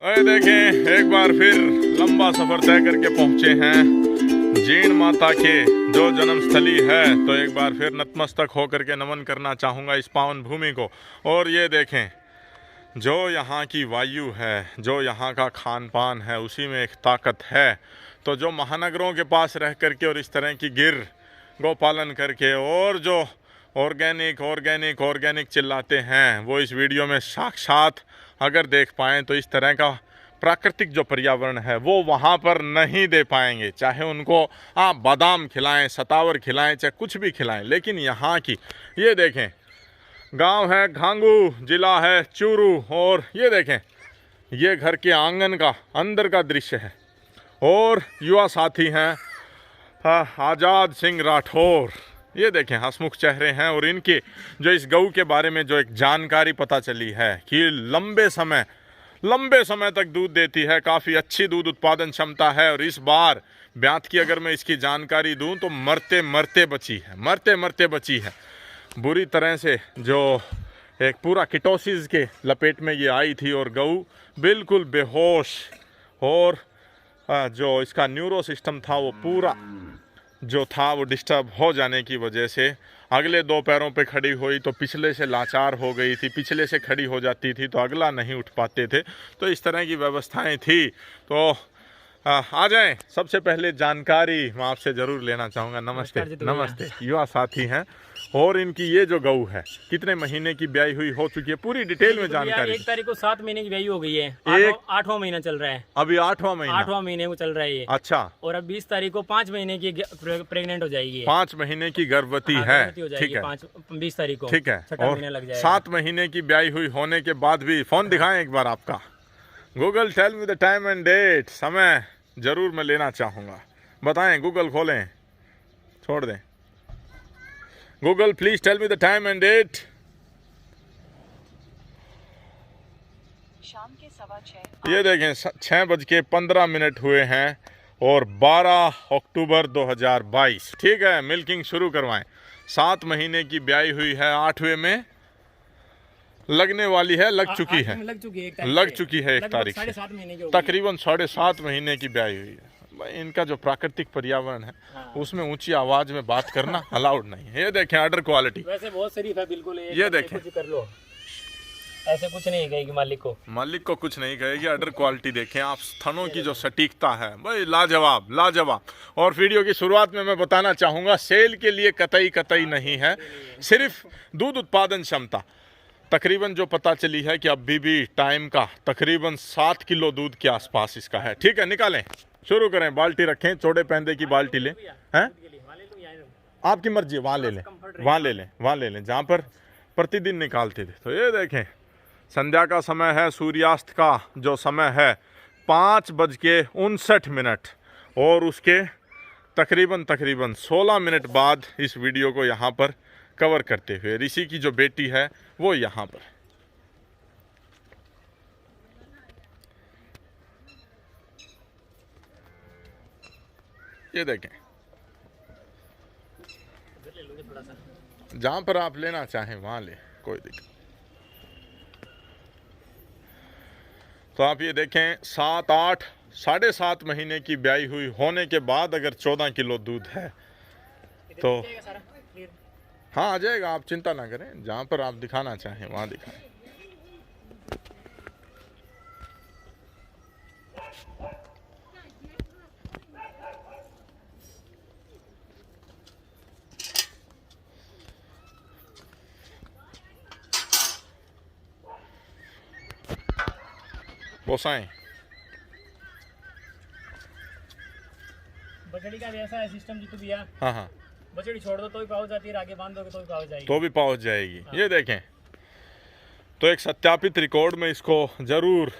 अरे देखें, एक बार फिर लंबा सफर तय करके पहुंचे हैं जीण माता के जो जन्म स्थली है। तो एक बार फिर नतमस्तक होकर के नमन करना चाहूँगा इस पावन भूमि को। और ये देखें, जो यहाँ की वायु है, जो यहाँ का खान पान है, उसी में एक ताकत है। तो जो महानगरों के पास रह करके और इस तरह की गिर गोपालन करके और जो ऑर्गेनिक चिल्लाते हैं, वो इस वीडियो में साक्षात अगर देख पाएँ तो इस तरह का प्राकृतिक जो पर्यावरण है वो वहाँ पर नहीं दे पाएंगे। चाहे उनको आप बादाम खिलाएं, सतावर खिलाएं, चाहे कुछ भी खिलाएं, लेकिन यहाँ की ये देखें, गांव है घांगू, जिला है चूरू, और ये देखें ये घर के आंगन का अंदर का दृश्य है। और युवा साथी हैं आज़ाद सिंह राठौर, ये देखें हंसमुख चेहरे हैं। और इनके जो इस गऊ के बारे में जो एक जानकारी पता चली है कि लंबे समय तक दूध देती है, काफ़ी अच्छी दूध उत्पादन क्षमता है। और इस बार ब्यात की अगर मैं इसकी जानकारी दूं तो मरते मरते बची है बुरी तरह से। जो एक पूरा किटोसिस के लपेट में ये आई थी और गऊ बिल्कुल बेहोश, और जो इसका न्यूरो सिस्टम था वो पूरा जो था वो डिस्टर्ब हो जाने की वजह से अगले दो पैरों पे खड़ी हुई तो पिछले से लाचार हो गई थी, पिछले से खड़ी हो जाती थी तो अगला नहीं उठ पाते थे। तो इस तरह की व्यवस्थाएं थी। तो आ जाएं, सबसे पहले जानकारी मैं आपसे ज़रूर लेना चाहूँगा। नमस्ते। युवा साथी हैं और इनकी ये जो गऊ है कितने महीने की ब्याई हुई हो चुकी है, पूरी डिटेल में जानकारी। 1 तारीख को 7 महीने की ब्याई हो गई है। 8वां महीना चल रहा है अभी। 8वां महीने को चल रहा है ये। अच्छा। और अब 20 तारीख को 5 महीने की प्रेग्नेंट हो जाएगी। 5 महीने की गर्भवती है, ठीक है। 20 तारीख को, ठीक है। और लग जाएगा। 7 महीने की ब्याई हुई होने के बाद भी फोन दिखाएं एक बार आपका। Google tell me the time and date, समय जरूर मैं लेना चाहूँगा। बताएं, गूगल खोलें, छोड़ दें। Google please tell me the time and date. शाम के 6:15। ये देखें 6:15 हुए हैं और 12 अक्टूबर 2022, ठीक है। मिल्किंग शुरू करवाएं। 7 महीने की ब्याई हुई है, 8वें में लगने वाली है, लग चुकी है 1 तारीख से। तकरीबन 7.5 महीने की ब्याई हुई है। भाई इनका जो प्राकृतिक पर्यावरण है उसमें ऊंची आवाज में बात करना अलाउड नहीं है। ये देखें ऑर्डर क्वालिटी, वैसे बहुत शरीफ है बिल्कुल। ये देखें, कुछ कर लो, ऐसे कुछ नहीं कहेगी मालिक को कुछ नहीं कहेगी। ऑर्डर क्वालिटी देखें आप, थनों की जो सटीकता है भाई लाजवाब। और वीडियो की शुरुआत में मैं बताना चाहूँगा, सेल के लिए कतई नहीं है, सिर्फ दूध उत्पादन क्षमता तकरीबन जो पता चली है कि अभी भी टाइम का तकरीबन 7 किलो दूध के आसपास इसका है, ठीक है। निकालें, शुरू करें। बाल्टी रखें, चौड़े पैंदे की बाल्टी लें, हैं आपकी मर्जी, वहाँ ले लें जहाँ पर प्रतिदिन निकालते थे। तो ये देखें संध्या का समय है, सूर्यास्त का जो समय है 5:59, और उसके तकरीबन 16 मिनट बाद इस वीडियो को यहाँ पर कवर करते हुए ऋषि की जो बेटी है वो यहाँ पर। ये देखें, जहां पर आप लेना चाहें वहां ले, कोई दिक्कत। तो आप ये देखें 7, 8, 7.5 महीने की ब्याई हुई होने के बाद अगर 14 किलो दूध है तो हाँ आ जाएगा। आप चिंता ना करें, जहां पर आप दिखाना चाहें वहां दिखाएं। पोसाएं। बछड़ी का ऐसा है सिस्टम जितू भैया। हाँ, बछड़ी छोड़ दो तो भी पहुंच जाती है, आगे बांध दोगे तो भी पहुंच जाएगी। हाँ। ये देखें, तो एक सत्यापित रिकॉर्ड में इसको ज़रूर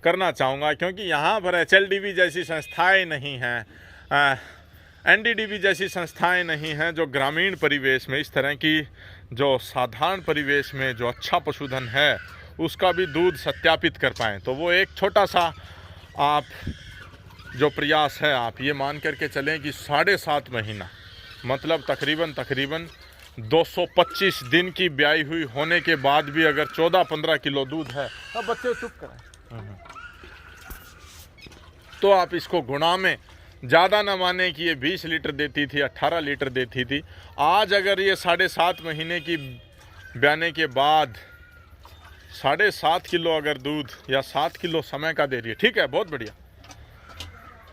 करना चाहूँगा, क्योंकि यहाँ पर HLDB जैसी संस्थाएं नहीं हैं, NDDB जैसी संस्थाएं नहीं हैं जो ग्रामीण परिवेश में इस तरह की जो साधारण परिवेश में जो अच्छा पशुधन है उसका भी दूध सत्यापित कर पाएँ। तो वो एक छोटा सा आप जो प्रयास है, आप ये मान करके चलें कि 7.5 महीना मतलब तकरीबन 225 दिन की ब्याई हुई होने के बाद भी अगर 14-15 किलो दूध है। अब बच्चे चुप कराएं, तो आप इसको गुणा में ज़्यादा ना माने कि ये 20 लीटर देती थी, 18 लीटर देती थी। आज अगर ये 7.5 महीने की ब्याने के बाद 7.5 किलो अगर दूध या 7 किलो समय का दे रही है, ठीक है, बहुत बढ़िया,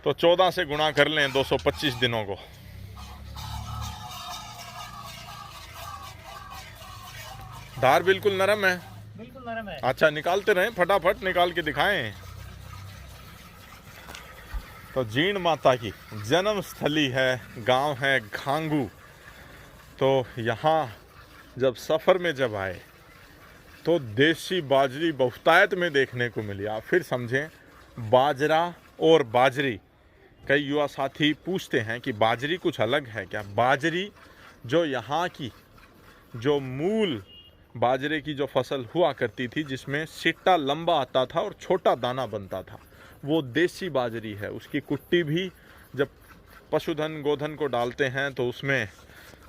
तो 14 से गुणा कर लें 225 दिनों को। धार बिल्कुल नरम है, बिल्कुल नरम है। अच्छा, निकालते रहें, फटाफट निकाल के दिखाएं। तो जीण माता की जन्म स्थली है, गांव है घांगू। तो यहाँ जब सफ़र में जब आए तो देसी बाजरी बहुतायत में देखने को मिली। आप फिर समझें, बाजरा और बाजरी, कई युवा साथी पूछते हैं कि बाजरी कुछ अलग है क्या। बाजरी जो यहाँ की जो मूल बाजरे की जो फसल हुआ करती थी, जिसमें सिट्टा लंबा आता था और छोटा दाना बनता था, वो देसी बाजरी है। उसकी कुट्टी भी जब पशुधन गोधन को डालते हैं तो उसमें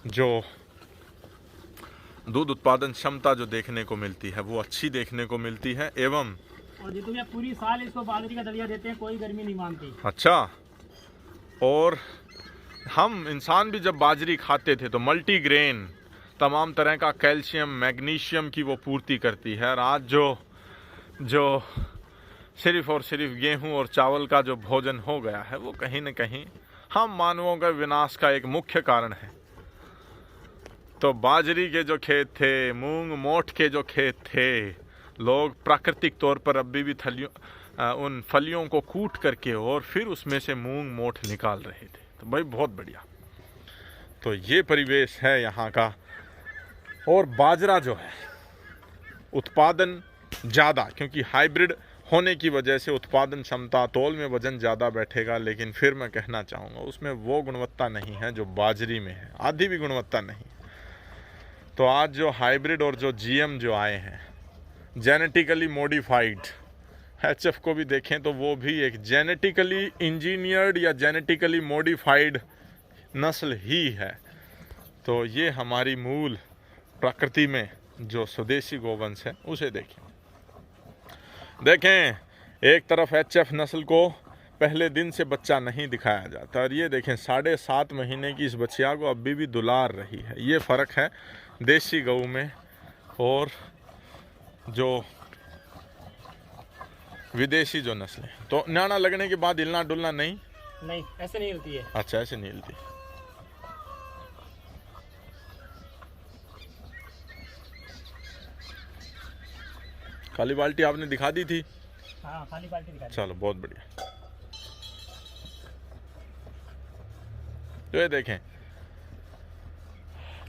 जो दूध उत्पादन क्षमता जो देखने को मिलती है वो अच्छी देखने को मिलती है। एवं और जो तुम्हें पूरी साल इसको बाजरी का दलिया देते हैं, कोई गर्मी नहीं मानती। अच्छा, और हम इंसान भी जब बाजरी खाते थे तो मल्टीग्रेन तमाम तरह का कैल्शियम मैग्नीशियम की वो पूर्ति करती है। और आज जो सिर्फ और सिर्फ गेहूं और चावल का जो भोजन हो गया है, वो कहीं न कहीं हम मानवों का विनाश का एक मुख्य कारण है। तो बाजरी के जो खेत थे, मूंग मोठ के जो खेत थे, लोग प्राकृतिक तौर पर अभी भी उन फलियों को कूट करके और फिर उसमें से मूंग मोठ निकाल रहे थे। तो भाई बहुत बढ़िया। तो ये परिवेश है यहाँ का। और बाजरा जो है उत्पादन ज़्यादा, क्योंकि हाइब्रिड होने की वजह से उत्पादन क्षमता, तौल में वजन ज़्यादा बैठेगा, लेकिन फिर मैं कहना चाहूँगा उसमें वो गुणवत्ता नहीं है जो बाजरी में है, आधी भी गुणवत्ता नहीं। तो आज जो हाइब्रिड और जो जीएम जो आए हैं, जेनेटिकली मॉडिफाइड, एचएफ को भी देखें तो वो भी एक जेनेटिकली इंजीनियर्ड या जेनेटिकली मॉडिफाइड नस्ल ही है। तो ये हमारी मूल प्रकृति में जो स्वदेशी गोवंश है उसे देखें। एक तरफ एचएफ नस्ल को पहले दिन से बच्चा नहीं दिखाया जाता, और ये देखें 7.5 महीने की इस बच्चिया को अभी भी दुलार रही है। ये फ़र्क है देसी गऊ में और जो विदेशी जो नस्लें। तो न्याणा लगने के बाद हिलना डुलना नहीं, ऐसे नहीं हिलती है। अच्छा, ऐसे नहीं हिलती। खाली बाल्टी आपने दिखा दी थी? हाँ, खाली बाल्टी दिखा दी। चलो बहुत बढ़िया। तो ये देखें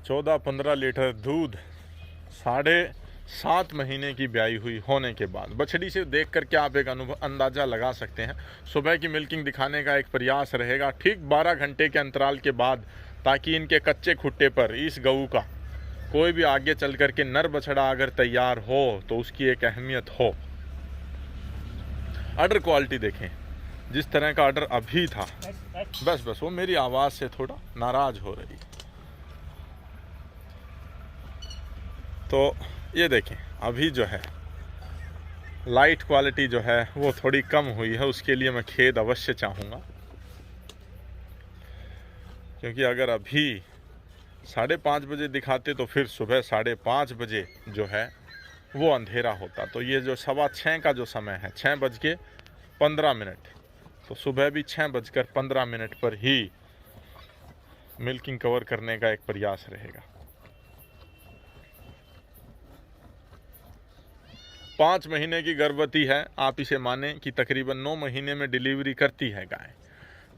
14-15 लीटर दूध 7.5 महीने की ब्याई हुई होने के बाद। बछड़ी से देख करके आप एक अंदाज़ा लगा सकते हैं। सुबह की मिल्किंग दिखाने का एक प्रयास रहेगा ठीक 12 घंटे के अंतराल के बाद, ताकि इनके कच्चे खुट्टे पर इस गऊ का कोई भी आगे चल करके नर बछड़ा अगर तैयार हो तो उसकी एक अहमियत हो। अडर क्वालिटी देखें, जिस तरह का अडर अभी था। बस वो मेरी आवाज़ से थोड़ा नाराज़ हो रही। तो ये देखें अभी जो है लाइट क्वालिटी जो है वो थोड़ी कम हुई है, उसके लिए मैं खेद अवश्य चाहूँगा, क्योंकि अगर अभी 5:30 बजे दिखाते तो फिर सुबह 5:30 बजे जो है वो अंधेरा होता। तो ये जो 6:15 का जो समय है, 6:15, तो सुबह भी 6:15 पर ही मिल्किंग कवर करने का एक प्रयास रहेगा। 5 महीने की गर्भवती है, आप इसे माने कि तकरीबन 9 महीने में डिलीवरी करती है गाय।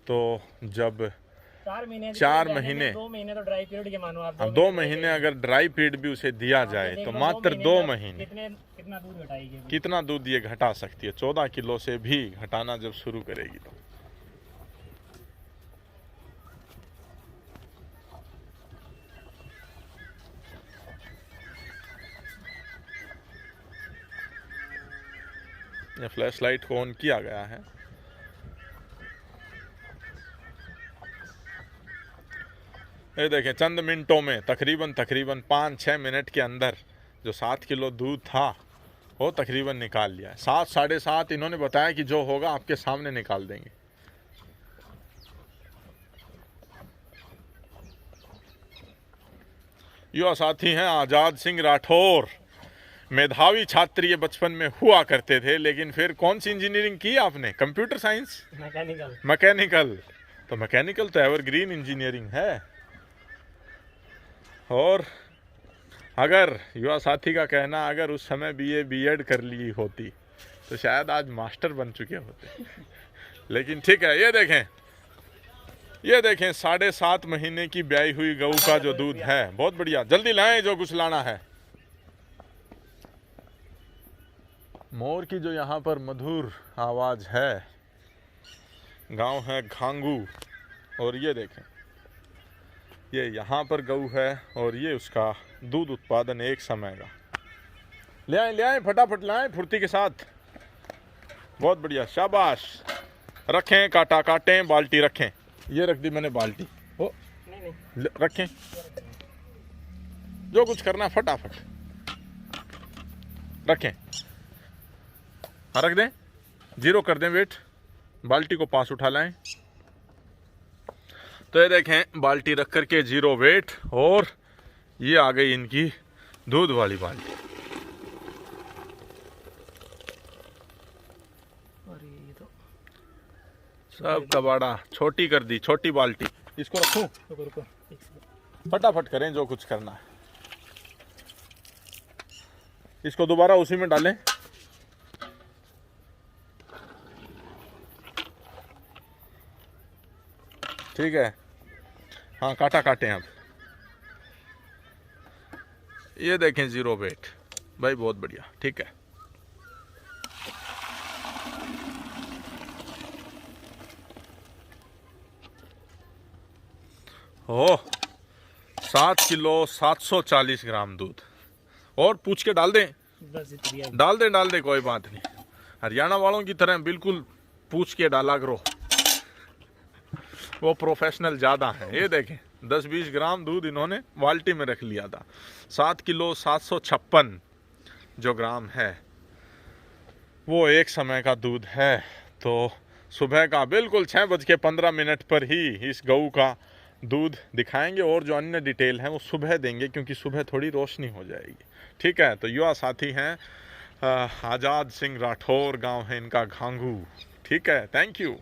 तो जब 4 महीने 2 महीने तो ड्राई पीरियड के मानो आप। 2 महीने अगर ड्राई पीरियड भी उसे दिया जाए तो मात्र 2 महीने कितना दूध घटाएगी? कितना दूध ये घटा सकती है? 14 किलो से भी घटाना जब शुरू करेगी तो। ये फ्लैश लाइट को ऑन किया गया है। ये देखें चंद मिनटों में तकरीबन 5-6 मिनट के अंदर जो 7 किलो दूध था वो तकरीबन निकाल लिया है। 7 साढ़े 7 इन्होंने बताया कि जो होगा आपके सामने निकाल देंगे। युवा साथी हैं आज़ाद सिंह राठौर। मेधावी छात्र ये बचपन में हुआ करते थे, लेकिन फिर कौन सी इंजीनियरिंग की आपने? Computer science, mechanical. मैकेनिकल। तो मैकेनिकल तो एवरग्रीन इंजीनियरिंग है। और अगर युवा साथी का कहना, अगर उस समय बीए बीएड कर ली होती तो शायद आज मास्टर बन चुके होते। लेकिन ठीक है, ये देखें 7.5 महीने की ब्याई हुई गऊ का जो दूध है, बहुत बढ़िया। जल्दी लाएं जो कुछ लाना है। मोर की जो यहाँ पर मधुर आवाज है। गांव है घांगू, और ये देखें, ये यहाँ पर गऊ है और ये उसका दूध उत्पादन एक समय का। ले आए फटाफट लाएं फुर्ती के साथ। बहुत बढ़िया, शाबाश। रखें, काटा काटें, बाल्टी रखें। ये रख दी मैंने बाल्टी। ओ नहीं। रखें, जो कुछ करना फटाफट रखें। हाँ रख दें, 0 कर दें वेट। बाल्टी को पास उठा लाएं। तो ये देखें, बाल्टी रख करके 0 वेट, और ये आ गई इनकी दूध वाली बाल्टी। सब कबाड़ा छोटी कर दी, छोटी बाल्टी। इसको रखूं? रुको फटाफट करें जो कुछ करना है। इसको दोबारा उसी में डालें। ठीक है, हाँ काटा काटें अब। ये देखें 0 वेट भाई, बहुत बढ़िया। ठीक है, ओह 7 किलो 740 ग्राम दूध। और पूछ के डाल दें, बस इतना। डाल दें, कोई बात नहीं। हरियाणा वालों की तरह बिल्कुल पूछ के डाला करो, वो प्रोफेशनल ज़्यादा हैं। ये देखें 10-20 ग्राम दूध इन्होंने बाल्टी में रख लिया था। 7 किलो 756 जो ग्राम है वो एक समय का दूध है। तो सुबह का बिल्कुल 6:15 पर ही इस गऊ का दूध दिखाएंगे, और जो अन्य डिटेल हैं वो सुबह देंगे, क्योंकि सुबह थोड़ी रोशनी हो जाएगी। ठीक है, तो युवा साथी हैं आज़ाद सिंह राठौर, गांव है इनका घांगू। ठीक है, थैंक यू।